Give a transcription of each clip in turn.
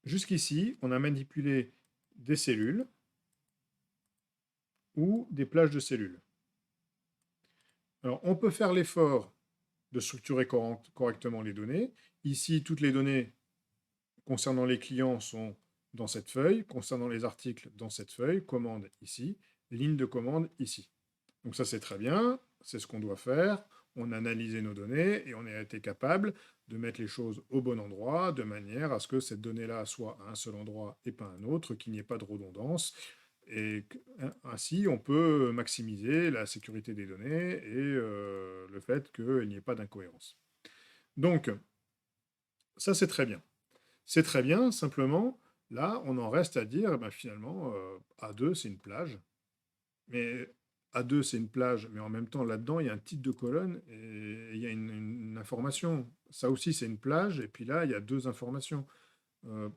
jusqu'ici, on a manipulé des cellules ou des plages de cellules. Alors, on peut faire l'effort de structurer correctement les données. Ici, toutes les données concernant les clients sont dans cette feuille, concernant les articles dans cette feuille, commande ici, ligne de commande ici. Donc ça, c'est très bien, c'est ce qu'on doit faire. On a analysé nos données et on a été capable de mettre les choses au bon endroit, de manière à ce que cette donnée-là soit à un seul endroit et pas un autre, qu'il n'y ait pas de redondance. Et ainsi, on peut maximiser la sécurité des données et le fait qu'il n'y ait pas d'incohérence. Donc, ça, c'est très bien. C'est très bien, simplement, là, on en reste à dire, finalement, A2, c'est une plage. Mais A2, c'est une plage, mais en même temps, là-dedans, il y a un titre de colonne et il y a une information. Ça aussi, c'est une plage, et puis là, il y a deux informations. Euh,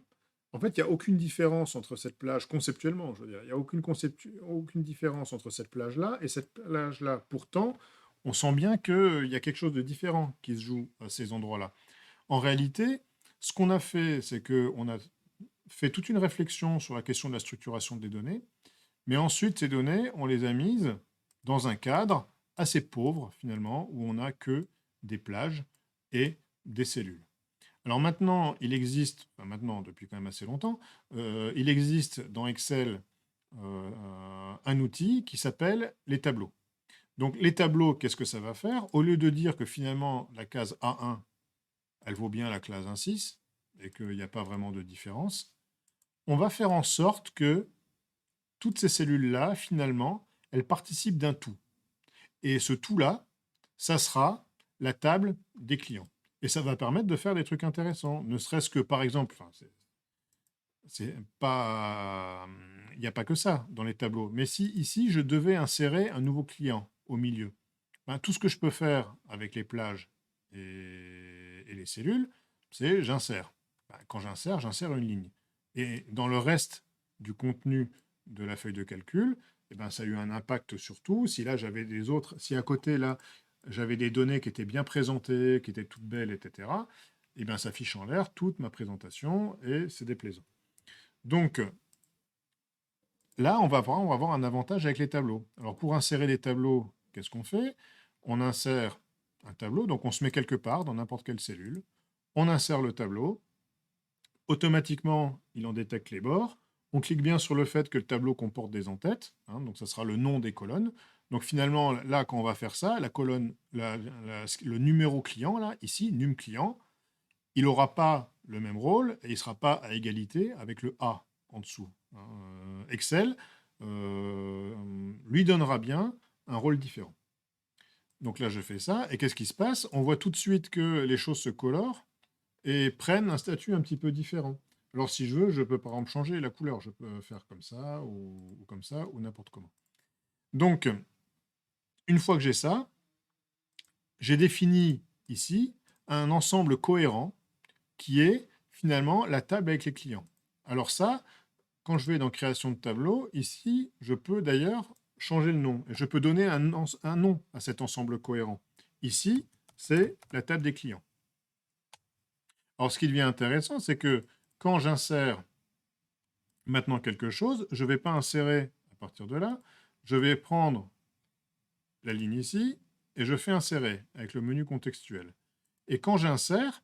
En fait, il n'y a aucune différence entre cette plage, conceptuellement, je veux dire, il n'y a aucune différence entre cette plage-là et cette plage-là. Pourtant, on sent bien qu'il y a quelque chose de différent qui se joue à ces endroits-là. En réalité, ce qu'on a fait, c'est qu'on a fait toute une réflexion sur la question de la structuration des données, mais ensuite, ces données, on les a mises dans un cadre assez pauvre, finalement, où on n'a que des plages et des cellules. Alors maintenant, il existe, enfin maintenant, depuis quand même assez longtemps, il existe dans Excel un outil qui s'appelle les tableaux. Donc les tableaux, qu'est-ce que ça va faire? Au lieu de dire que finalement la case A1, elle vaut bien la case 1,6 et qu'il n'y a pas vraiment de différence, on va faire en sorte que toutes ces cellules-là, finalement, elles participent d'un tout. Et ce tout-là, ça sera la table des clients. Et ça va permettre de faire des trucs intéressants. Ne serait-ce que, par exemple, enfin, c'est pas, il n'y a pas que ça dans les tableaux. Mais si ici, je devais insérer un nouveau client au milieu, ben, tout ce que je peux faire avec les plages et les cellules, c'est j'insère. Ben, quand j'insère une ligne. Et dans le reste du contenu de la feuille de calcul, eh ben, ça a eu un impact sur tout. Si là, j'avais des autres, si à côté, là, j'avais des données qui étaient bien présentées, qui étaient toutes belles, etc., eh ben, ça fiche en l'air toute ma présentation et c'est déplaisant. Donc là, on va avoir un avantage avec les tableaux. Alors pour insérer les tableaux, qu'est-ce qu'on fait? On insère un tableau, donc on se met quelque part dans n'importe quelle cellule. On insère le tableau. Automatiquement, il en détecte les bords. On clique bien sur le fait que le tableau comporte des entêtes, hein, donc ça sera le nom des colonnes. Donc finalement, là, quand on va faire ça, la colonne, le numéro client, là, ici, num client, il n'aura pas le même rôle et il ne sera pas à égalité avec le A en dessous. Excel lui donnera bien un rôle différent. Donc là, je fais ça, et qu'est-ce qui se passe? On voit tout de suite que les choses se colorent et prennent un statut un petit peu différent. Alors si je veux, je peux par exemple changer la couleur. Je peux faire comme ça, ou comme ça, ou n'importe comment. Donc, une fois que j'ai ça, j'ai défini ici un ensemble cohérent qui est finalement la table avec les clients. Alors ça, quand je vais dans création de tableau, ici, je peux d'ailleurs changer le nom. Et je peux donner un nom à cet ensemble cohérent. Ici, c'est la table des clients. Alors ce qui devient intéressant, c'est que quand j'insère maintenant quelque chose, je ne vais pas insérer à partir de là, je vais prendre la ligne ici et je fais insérer avec le menu contextuel. Et quand j'insère,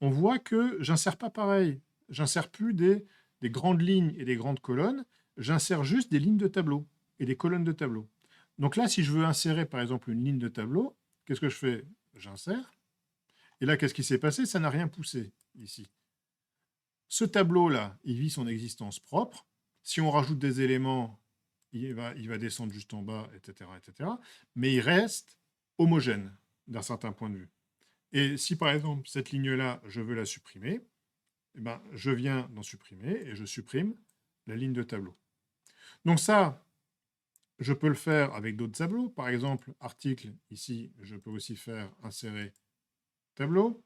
on voit que j'insère pas pareil. J'insère plus des grandes lignes et des grandes colonnes, j'insère juste des lignes de tableau et des colonnes de tableau. Donc là, si je veux insérer par exemple une ligne de tableau, qu'est-ce que je fais? J'insère. Et là, qu'est-ce qui s'est passé? Ça n'a rien poussé ici. Ce tableau-là, il vit son existence propre. Si on rajoute des éléments, il va descendre juste en bas, etc., etc. Mais il reste homogène d'un certain point de vue. Et si par exemple cette ligne-là, je veux la supprimer, eh ben, je viens d'en supprimer et je supprime la ligne de tableau. Donc ça, je peux le faire avec d'autres tableaux. Par exemple, article, ici, je peux aussi faire insérer tableau.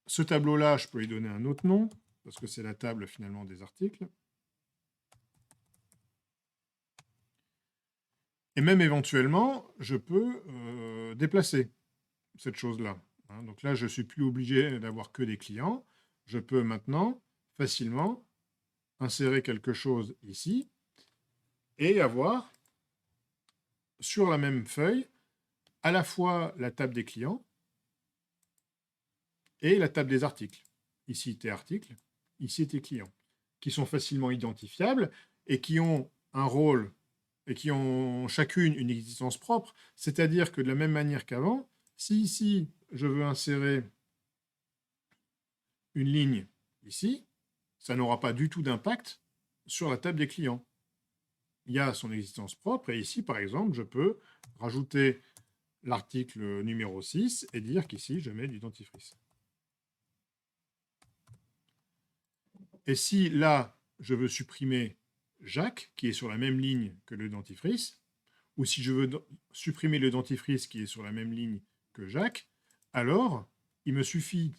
Ce tableau-là, je peux lui donner un autre nom, parce que c'est la table finalement des articles. Et même éventuellement, je peux déplacer cette chose-là. hein. Donc là, je ne suis plus obligé d'avoir que des clients. Je peux maintenant facilement insérer quelque chose ici et avoir sur la même feuille à la fois la table des clients et la table des articles. Ici, tes articles, ici, tes clients, qui sont facilement identifiables et qui ont un rôle et qui ont chacune une existence propre. C'est-à-dire que de la même manière qu'avant, si ici, je veux insérer une ligne ici, ça n'aura pas du tout d'impact sur la table des clients. Il y a son existence propre, et ici, par exemple, je peux rajouter l'article numéro 6 et dire qu'ici, je mets du dentifrice. Et si là, je veux supprimer Jacques, qui est sur la même ligne que le dentifrice, ou si je veux supprimer le dentifrice qui est sur la même ligne que Jacques, alors il me suffit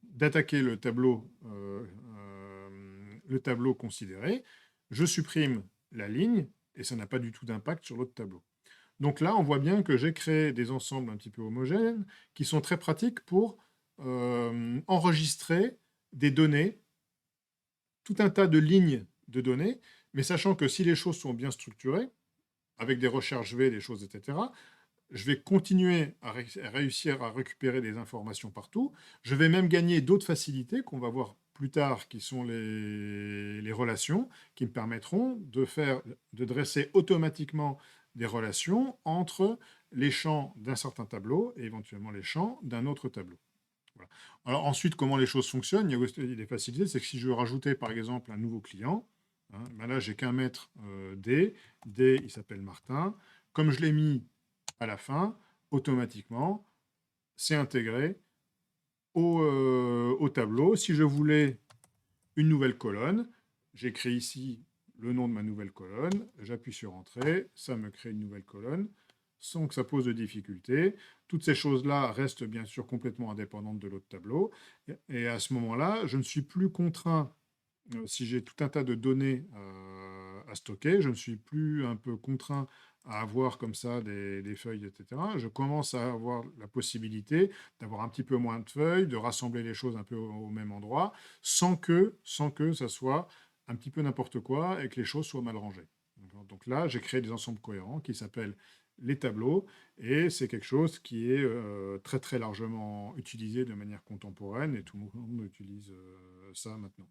d'attaquer le tableau considéré, je supprime la ligne, et ça n'a pas du tout d'impact sur l'autre tableau. Donc là, on voit bien que j'ai créé des ensembles un petit peu homogènes qui sont très pratiques pour enregistrer des données, tout un tas de lignes de données, mais sachant que si les choses sont bien structurées, avec des recherches V, des choses, etc., je vais continuer à réussir à récupérer des informations partout. Je vais même gagner d'autres facilités qu'on va voir plus tard, qui sont les relations, qui me permettront de dresser automatiquement des relations entre les champs d'un certain tableau et éventuellement les champs d'un autre tableau. Voilà. Alors ensuite, comment les choses fonctionnent? Il y a aussi des facilités, c'est que si je veux rajouter par exemple un nouveau client, hein, ben là j'ai qu'un maître D, D il s'appelle Martin, comme je l'ai mis à la fin, automatiquement, c'est intégré au tableau. Si je voulais une nouvelle colonne, j'écris ici le nom de ma nouvelle colonne, j'appuie sur Entrée, ça me crée une nouvelle colonne, sans que ça pose de difficultés. Toutes ces choses-là restent bien sûr complètement indépendantes de l'autre tableau. Et à ce moment-là, je ne suis plus contraint, si j'ai tout un tas de données à stocker, je ne suis plus un peu contraint à avoir comme ça des feuilles, etc. Je commence à avoir la possibilité d'avoir un petit peu moins de feuilles, de rassembler les choses un peu au même endroit, sans que ça soit un petit peu n'importe quoi et que les choses soient mal rangées. Donc là, j'ai créé des ensembles cohérents qui s'appellent les tableaux, et c'est quelque chose qui est très très largement utilisé de manière contemporaine, et tout le monde utilise ça maintenant.